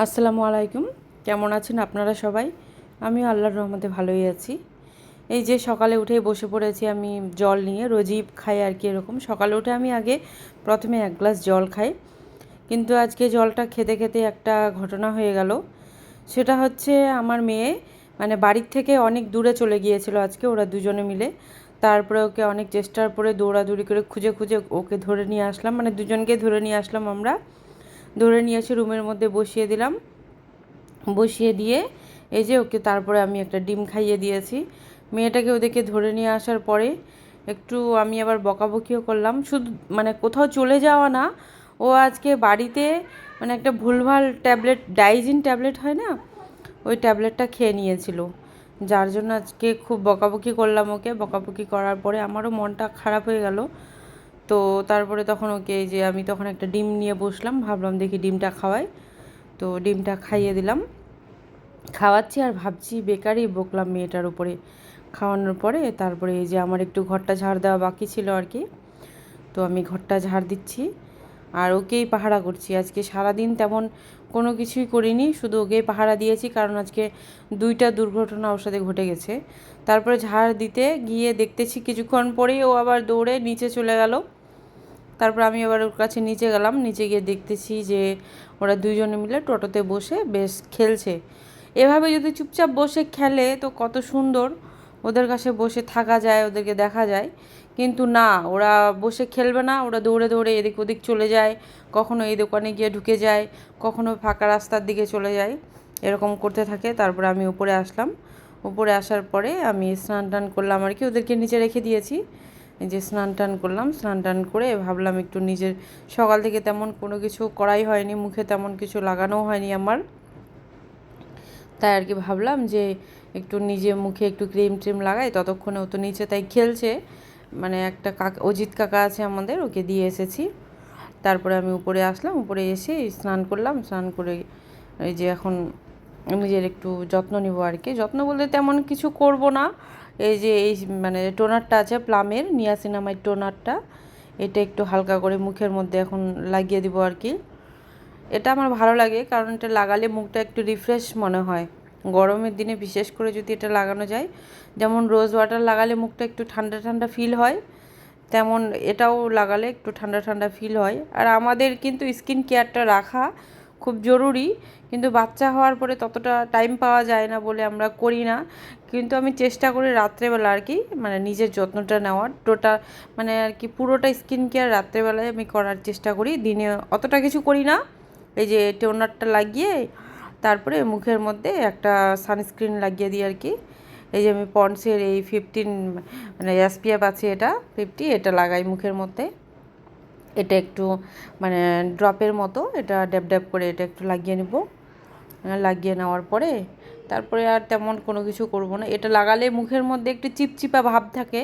আসসালামু আলাইকুম। কেমন আছেন আপনারা সবাই? আমি আল্লাহর রহমতে ভালোই আছি। এই যে সকালে উঠেই বসে পড়েছি আমি জল নিয়ে, রোজই খাই আর কি এরকম। সকালে উঠে আমি আগে প্রথমে 1 গ্লাস জল খাই, কিন্তু আজকে জলটা খেতে খেতে একটা ঘটনা হয়ে গেল। সেটা হচ্ছে আমার মেয়ে মানে বাড়ির থেকে অনেক দূরে চলে গিয়েছিল আজকে, ওরা দুজনে মিলে। তারপরে ওকে অনেক চেষ্টার পরে দৌড়াদৌড়ি করে খুঁজে খুঁজে ওকে ধরে নিয়ে আসলাম, মানে দুজনকে ধরে নিয়ে আসলাম আমরা। ধরে নিয়ে এসে রুমের মধ্যে বসিয়ে দিলাম। বসিয়ে দিয়ে এই যে ওকে তারপরে আমি একটা ডিম খাইয়ে দিয়েছি। মেয়েটাকে ওদেরকে ধরে নিয়ে আসার পরে একটু আমি আবার বকাবকিও করলাম, শুধু মানে কোথাও চলে যাওয়া না, ও আজকে বাড়িতে মানে একটা ভুলভাল ট্যাবলেট, ডাইজিন ট্যাবলেট হয় না, ওই ট্যাবলেটটা খেয়ে নিয়েছিল, যার জন্য আজকে খুব বকাবকি করলাম ওকে। বকাবকি করার পরে আমারও মনটা খারাপ হয়ে গেল। তো তারপরে তখন ওকে এই যে আমি তখন একটা ডিম নিয়ে বসলাম, ভাবলাম দেখি ডিমটা খাওয়াই। তো ডিমটা খাইয়ে দিলাম, খাওয়াচ্ছি আর ভাবছি বেকারই বকলাম মেয়েটার উপরে। খাওয়ানোর পরে তারপরে এই যে আমার একটু ঘরটা ঝাড় দেওয়া বাকি ছিল আর কি, তো আমি ঘরটা ঝাড় দিচ্ছি আর ওকেই পাহারা করছি। আজকে সারাদিন তেমন কোনো কিছুই করিনি, শুধু ওকেই পাহারা দিয়েছি, কারণ আজকে 2টা দুর্ঘটনা ওর সাথে ঘটে গেছে। তারপরে ঝাড় দিতে গিয়ে দেখতেছি কিছুক্ষণ পরেই ও আবার দৌড়ে নিচে চলে গেল। তারপর আমি আবার ওর কাছে নিচে গেলাম, নিচে গিয়ে দেখতেছি যে ওরা দুইজনে মিলে টোটোতে বসে বেশ খেলছে। এভাবে যদি চুপচাপ বসে খেলে তো কত সুন্দর, ওদের কাছে বসে থাকা যায়, ওদেরকে দেখা যায়। কিন্তু না, ওরা বসে খেলবে না, ওরা দৌড়ে দৌড়ে এদিক ওদিক চলে যায়, কখনো এই দোকানে গিয়ে ঢুকে যায়, কখনো ফাঁকা রাস্তার দিকে চলে যায়, এরকম করতে থাকে। তারপর আমি উপরে আসলাম, উপরে আসার পরে আমি স্নান টান করলাম আর কি, ওদেরকে নিচে রেখে দিয়েছি। এই যে স্নান টান করলাম, স্নান টান করে ভাবলাম একটু নিজের, সকাল থেকে তেমন কোনো কিছু করাই হয়নি, মুখে তেমন কিছু লাগানোও হয়নি আমার, তাই আর কি ভাবলাম যে একটু নিজে মুখে একটু ক্রিম ট্রিম লাগাই। ততক্ষণে ও তো নিচে তাই খেলছে, মানে একটা কাকা, অজিত কাকা আছে আমাদের, ওকে দিয়ে এসেছি। তারপরে আমি উপরে আসলাম, উপরে এসে স্নান করলাম, স্নান করে এই যে এখন নিজের একটু যত্ন নিব আর কি। যত্ন বলতে তেমন কিছু করব না, এই যে এই মানে টোনারটা আছে প্লামের নিয়াসিনামাইড টোনারটা, এটা একটু হালকা করে মুখের মধ্যে এখন লাগিয়ে দিব আর কি। এটা আমার ভালো লাগে, কারণ এটা লাগালে মুখটা একটু রিফ্রেশ মনে হয়। গরমের দিনে বিশেষ করে যদি এটা লাগানো যায়, যেমন রোজ ওয়াটার লাগালে মুখটা একটু ঠান্ডা ঠান্ডা ফিল হয়, তেমন এটাও লাগালে একটু ঠান্ডা ঠান্ডা ফিল হয়। আর আমাদের কিন্তু স্কিন কেয়ারটা রাখা খুব জরুরি, কিন্তু বাচ্চা হওয়ার পরে ততটা টাইম পাওয়া যায় না বলে আমরা করি না। কিন্তু আমি চেষ্টা করি রাত্রেবেলা আর কি, মানে নিজের যত্নটা নেওয়ার, মানে আর কি পুরোটা স্কিন কেয়ার রাত্রেবেলায় আমি করার চেষ্টা করি, দিনে অতটা কিছু করি না। এই যে টোনারটা লাগিয়ে তারপরে মুখের মধ্যে একটা সানস্ক্রিন লাগিয়ে দিই আর কি। এই যে আমি পন্ডসের এই 15 মানে এসপিএফ আছে, এটা 50, এটা লাগাই মুখের মধ্যে। এটা একটু মানে ড্রপের মতো, এটা ড্যাব ড্যাব করে এটা একটু লাগিয়ে নেব। লাগিয়ে নেওয়ার পরে তারপরে আর তেমন কোনো কিছু করব না। এটা লাগালে মুখের মধ্যে একটু চিপচিপা ভাব থাকে,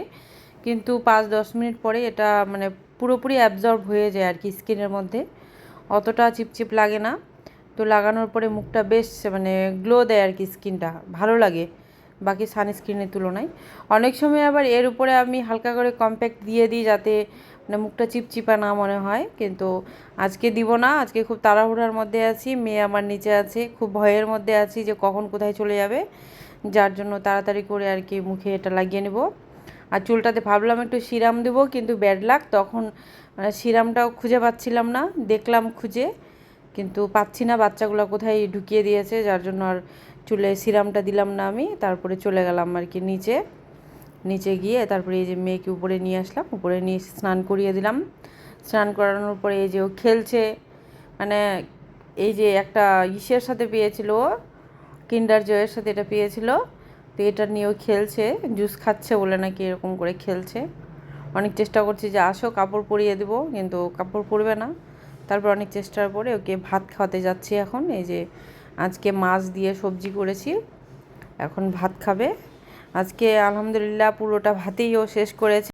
কিন্তু 5-10 মিনিট পরে এটা মানে পুরোপুরি অ্যাবজর্ব হয়ে যায় আর কি স্কিনের মধ্যে, অতটা চিপচিপ লাগে না। তো লাগানোর পরে মুখটা বেশ মানে গ্লো দেয় আর কি, স্কিনটা ভালো লাগে বাকি সানস্ক্রিনের তুলনায়। অনেক সময় আবার এর উপরে আমি হালকা করে কম্প্যাক্ট দিয়ে দিই, যাতে মানে মুখটা চিপচিপা না মনে হয়, কিন্তু আজকে দিব না। আজকে খুব তাড়াহুড়ার মধ্যে আছি, মেয়ে আমার নিচে আছে, খুব ভয়ের মধ্যে আছি যে কখন কোথায় চলে যাবে, যার জন্য তাড়াতাড়ি করে আর কি মুখে এটা লাগিয়ে নেব। আর চুলটাতে ভাবলাম একটু সিরাম দেবো, কিন্তু ব্যাড লাক, তখন মানে সিরামটাও খুঁজে পাচ্ছিলাম না, দেখলাম খুঁজে কিন্তু পাচ্ছি না, বাচ্চাগুলো কোথায় ঢুকিয়ে দিয়েছে, যার জন্য আর চুলে সিরামটা দিলাম না আমি। তারপরে চলে গেলাম আর কি নিচে, নিচে গিয়ে তারপরে এই যে মেয়েকে উপরে নিয়ে আসলাম, উপরে নিয়ে স্নান করিয়ে দিলাম। স্নান করানোর পরে এই যে ও খেলছে, মানে এই যে একটা ইসের সাথে পেয়েছিল ও, কিন্ডার জয়ের সাথে এটা পেয়েছিল, তো এটা নিয়েও খেলছে, জুস খাচ্ছে বলে নাকি এরকম করে খেলছে। অনেক চেষ্টা করছি যে আসো কাপড় পরিয়ে দেবো, কিন্তু কাপড় পরবে না। তারপর অনেক চেষ্টার পরে ওকে ভাত খাওয়াতে যাচ্ছি এখন। এই যে আজকে মাছ দিয়ে সবজি করেছি, এখন ভাত খাবে। আজকে আলহামদুলিল্লাহ পুরোটা ভাতেই ও শেষ করেছে।